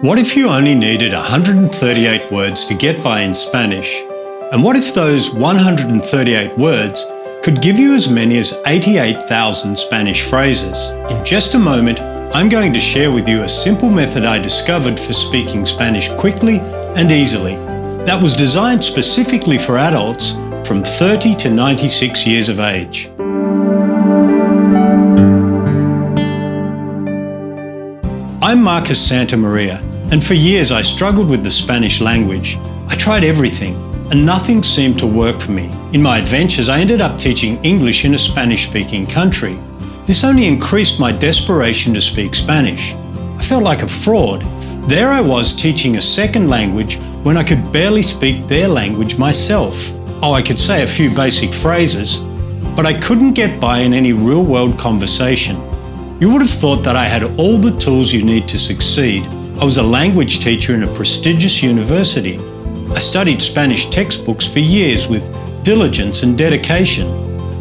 What if you only needed 138 words to get by in Spanish? And what if those 138 words could give you as many as 88,000 Spanish phrases? In just a moment, I'm going to share with you a simple method I discovered for speaking Spanish quickly and easily that was designed specifically for adults from 30 to 96 years of age. I'm Marcus Santamaria, and for years I struggled with the Spanish language. I tried everything, and nothing seemed to work for me. In my adventures, I ended up teaching English in a Spanish-speaking country. This only increased my desperation to speak Spanish. I felt like a fraud. There I was teaching a second language when I could barely speak their language myself. I could say a few basic phrases, but I couldn't get by in any real-world conversation. You would have thought that I had all the tools you need to succeed. I was a language teacher in a prestigious university. I studied Spanish textbooks for years with diligence and dedication.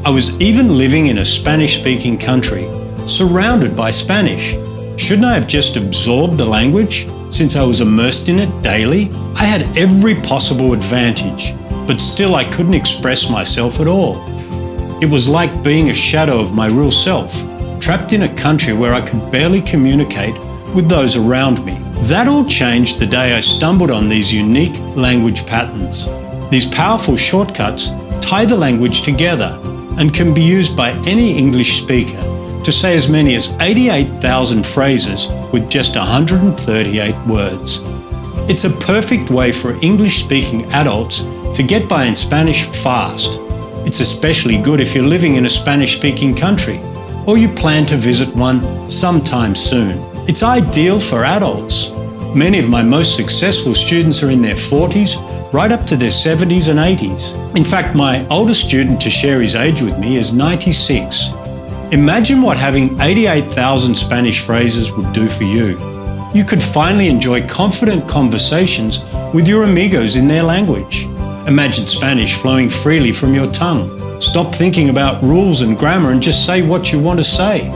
I was even living in a Spanish-speaking country, surrounded by Spanish. Shouldn't I have just absorbed the language, since I was immersed in it daily? I had every possible advantage, but still I couldn't express myself at all. It was like being a shadow of my real self, trapped in a country where I could barely communicate with those around me. That all changed the day I stumbled on these unique language patterns. These powerful shortcuts tie the language together and can be used by any English speaker to say as many as 88,000 phrases with just 138 words. It's a perfect way for English-speaking adults to get by in Spanish fast. It's especially good if you're living in a Spanish-speaking country or you plan to visit one sometime soon. It's ideal for adults. Many of my most successful students are in their 40s, right up to their 70s and 80s. In fact, my oldest student to share his age with me is 96. Imagine what having 88,000 Spanish phrases would do for you. You could finally enjoy confident conversations with your amigos in their language. Imagine Spanish flowing freely from your tongue. Stop thinking about rules and grammar and just say what you want to say.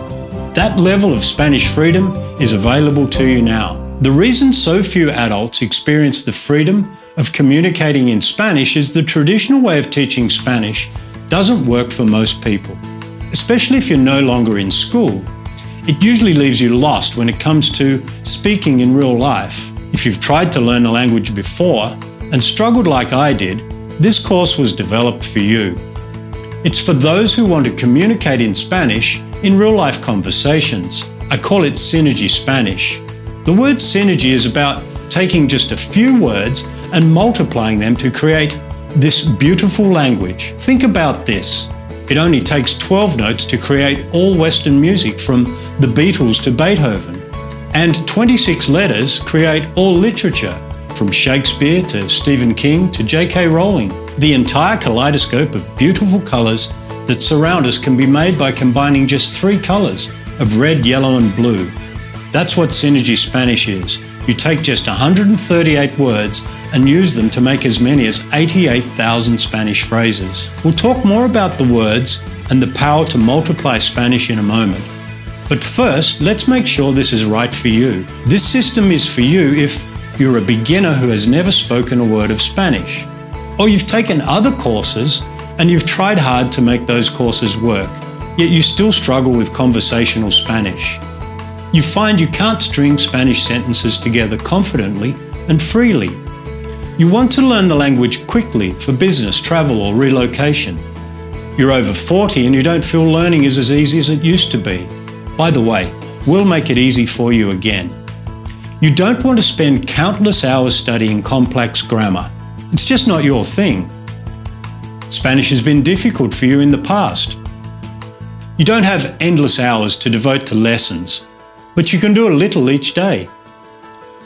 That level of Spanish freedom is available to you now. The reason so few adults experience the freedom of communicating in Spanish is the traditional way of teaching Spanish doesn't work for most people. Especially if you're no longer in school, it usually leaves you lost when it comes to speaking in real life. If you've tried to learn a language before and struggled like I did, this course was developed for you. It's for those who want to communicate in Spanish in real-life conversations. I call it Synergy Spanish. The word synergy is about taking just a few words and multiplying them to create this beautiful language. Think about this. It only takes 12 notes to create all Western music from the Beatles to Beethoven, and 26 letters create all literature from Shakespeare to Stephen King to J.K. Rowling. The entire kaleidoscope of beautiful colours that surround us can be made by combining just 3 colours of red, yellow and blue. That's what Synergy Spanish is. You take just 138 words and use them to make as many as 88,000 Spanish phrases. We'll talk more about the words and the power to multiply Spanish in a moment. But first, let's make sure this is right for you. This system is for you if you're a beginner who has never spoken a word of Spanish, or you've taken other courses and you've tried hard to make those courses work, yet you still struggle with conversational Spanish. You find you can't string Spanish sentences together confidently and freely. You want to learn the language quickly for business, travel or relocation. You're over 40 and you don't feel learning is as easy as it used to be. By the way, we'll make it easy for you again. You don't want to spend countless hours studying complex grammar. It's just not your thing. Spanish has been difficult for you in the past. You don't have endless hours to devote to lessons, but you can do a little each day.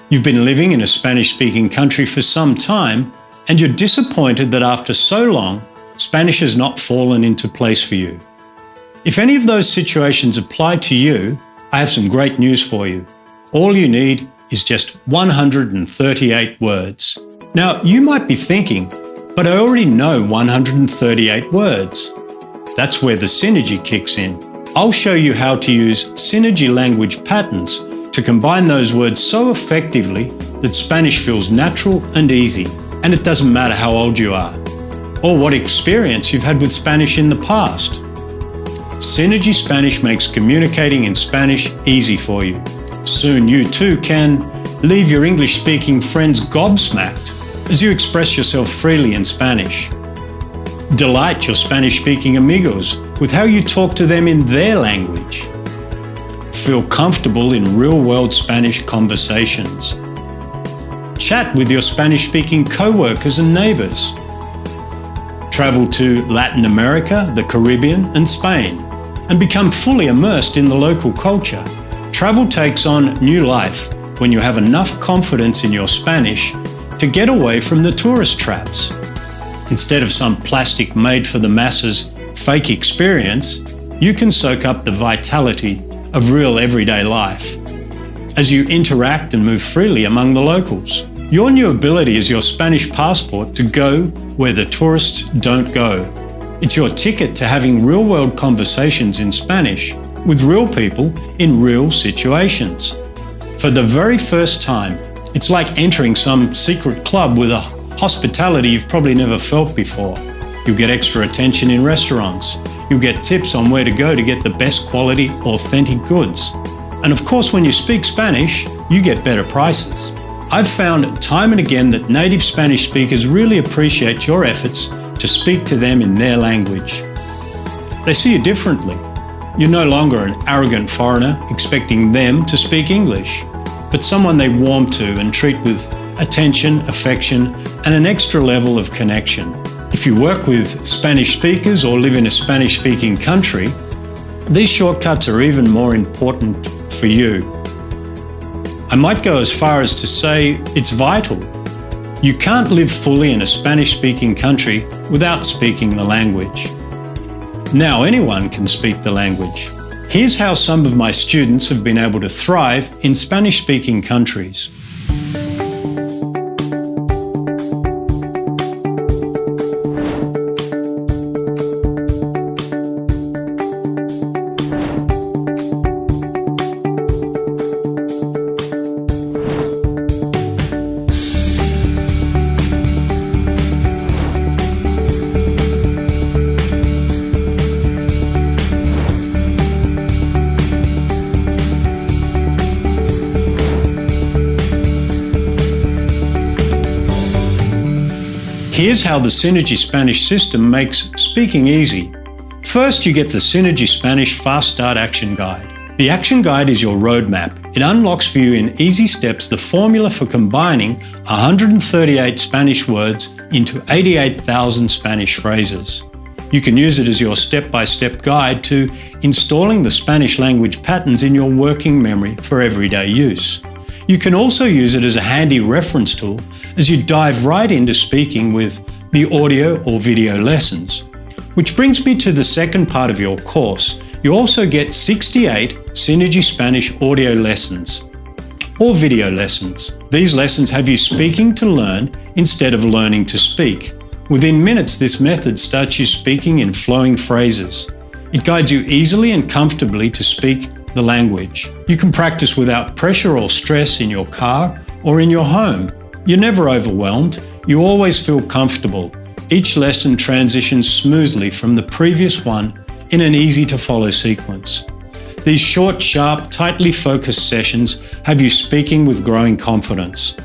You've been living in a Spanish-speaking country for some time, and you're disappointed that after so long, Spanish has not fallen into place for you. If any of those situations apply to you, I have some great news for you. All you need is just 138 words. Now, you might be thinking, but I already know 138 words. That's where the synergy kicks in. I'll show you how to use synergy language patterns to combine those words so effectively that Spanish feels natural and easy, and it doesn't matter how old you are, or what experience you've had with Spanish in the past. Synergy Spanish makes communicating in Spanish easy for you. Soon you too can leave your English-speaking friends gobsmacked as you express yourself freely in Spanish. Delight your Spanish-speaking amigos with how you talk to them in their language. Feel comfortable in real-world Spanish conversations. Chat with your Spanish-speaking co-workers and neighbours. Travel to Latin America, the Caribbean and Spain, and become fully immersed in the local culture. Travel takes on new life when you have enough confidence in your Spanish to get away from the tourist traps. Instead of some plastic made-for-the-masses fake experience, you can soak up the vitality of real everyday life as you interact and move freely among the locals. Your new ability is your Spanish passport to go where the tourists don't go. It's your ticket to having real-world conversations in Spanish with real people in real situations. For the very first time, it's like entering some secret club with a hospitality you've probably never felt before. You'll get extra attention in restaurants. You'll get tips on where to go to get the best quality, authentic goods. And of course, when you speak Spanish, you get better prices. I've found time and again that native Spanish speakers really appreciate your efforts to speak to them in their language. They see you differently. You're no longer an arrogant foreigner expecting them to speak English, but someone they warm to and treat with attention, affection, and an extra level of connection. If you work with Spanish speakers or live in a Spanish-speaking country, these shortcuts are even more important for you. I might go as far as to say it's vital. You can't live fully in a Spanish-speaking country without speaking the language. Now anyone can speak the language. Here's how some of my students have been able to thrive in Spanish-speaking countries. Here's how the Synergy Spanish system makes speaking easy. First, you get the Synergy Spanish Fast Start Action Guide. The Action Guide is your roadmap. It unlocks for you in easy steps the formula for combining 138 Spanish words into 88,000 Spanish phrases. You can use it as your step-by-step guide to installing the Spanish language patterns in your working memory for everyday use. You can also use it as a handy reference tool as you dive right into speaking with the audio or video lessons. Which brings me to the second part of your course. You also get 68 Synergy Spanish audio lessons or video lessons. These lessons have you speaking to learn instead of learning to speak. Within minutes, this method starts you speaking in flowing phrases. It guides you easily and comfortably to speak the language. You can practice without pressure or stress in your car or in your home. You're never overwhelmed. You always feel comfortable. Each lesson transitions smoothly from the previous one in an easy-to-follow sequence. These short, sharp, tightly focused sessions have you speaking with growing confidence.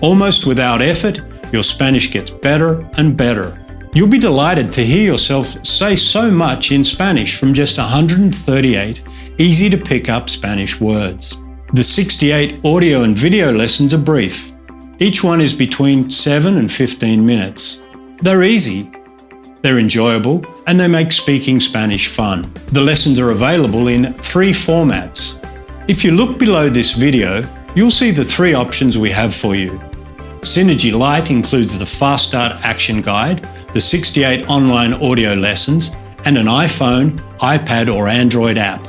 Almost without effort, your Spanish gets better and better. You'll be delighted to hear yourself say so much in Spanish from just 138 easy-to-pick-up Spanish words. The 68 audio and video lessons are brief. Each one is between 7 and 15 minutes. They're easy, they're enjoyable, and they make speaking Spanish fun. The lessons are available in 3 formats. If you look below this video, you'll see the 3 options we have for you. Synergy Lite includes the Fast Start Action Guide, the 68 online audio lessons, and an iPhone, iPad, or Android app.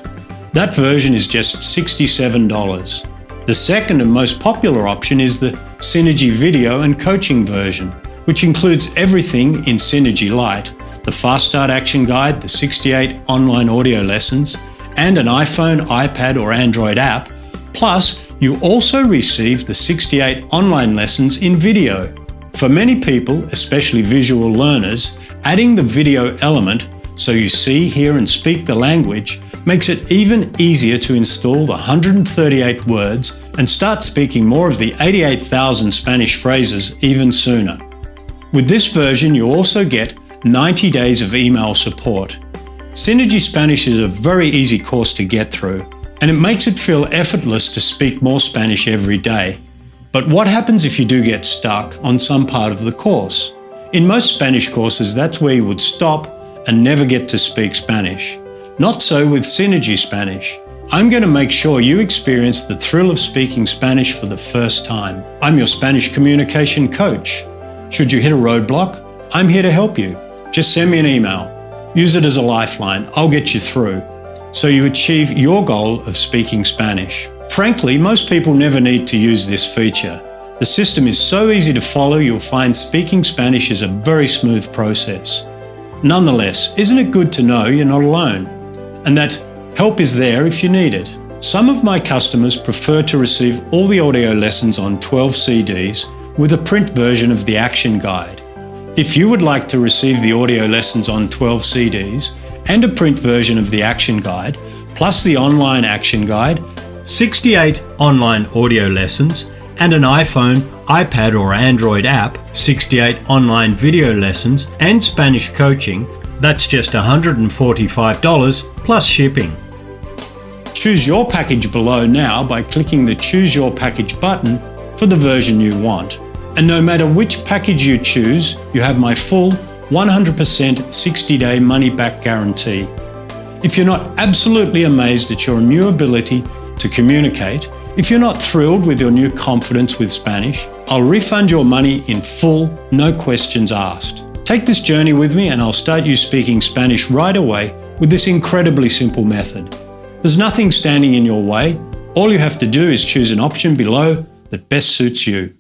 That version is just $67. The second and most popular option is the Synergy Video and Coaching version, which includes everything in Synergy Lite, the Fast Start Action Guide, the 68 online audio lessons, and an iPhone, iPad, or Android app, Plus, you also receive the 68 online lessons in video. For many people, especially visual learners, adding the video element, so you see, hear and speak the language, makes it even easier to install the 138 words and start speaking more of the 88,000 Spanish phrases even sooner. With this version, you also get 90 days of email support. Synergy Spanish is a very easy course to get through, and it makes it feel effortless to speak more Spanish every day. But what happens if you do get stuck on some part of the course? In most Spanish courses, that's where you would stop and never get to speak Spanish. Not so with Synergy Spanish. I'm going to make sure you experience the thrill of speaking Spanish for the first time. I'm your Spanish communication coach. Should you hit a roadblock, I'm here to help you. Just send me an email. Use it as a lifeline. I'll get you through, so you achieve your goal of speaking Spanish. Frankly, most people never need to use this feature. The system is so easy to follow, you'll find speaking Spanish is a very smooth process. Nonetheless, isn't it good to know you're not alone, and that help is there if you need it? Some of my customers prefer to receive all the audio lessons on 12 CDs with a print version of the action guide. If you would like to receive the audio lessons on 12 CDs and a print version of the action guide, plus the online action guide, 68 online audio lessons, and an iPhone, iPad or Android app, 68 online video lessons, and Spanish coaching, that's just $145 plus shipping. Choose your package below now by clicking the Choose Your Package button for the version you want. And no matter which package you choose, you have my full 100% 60-day money-back guarantee. If you're not absolutely amazed at your new ability to communicate, if you're not thrilled with your new confidence with Spanish, I'll refund your money in full, no questions asked. Take this journey with me and I'll start you speaking Spanish right away with this incredibly simple method. There's nothing standing in your way. All you have to do is choose an option below that best suits you.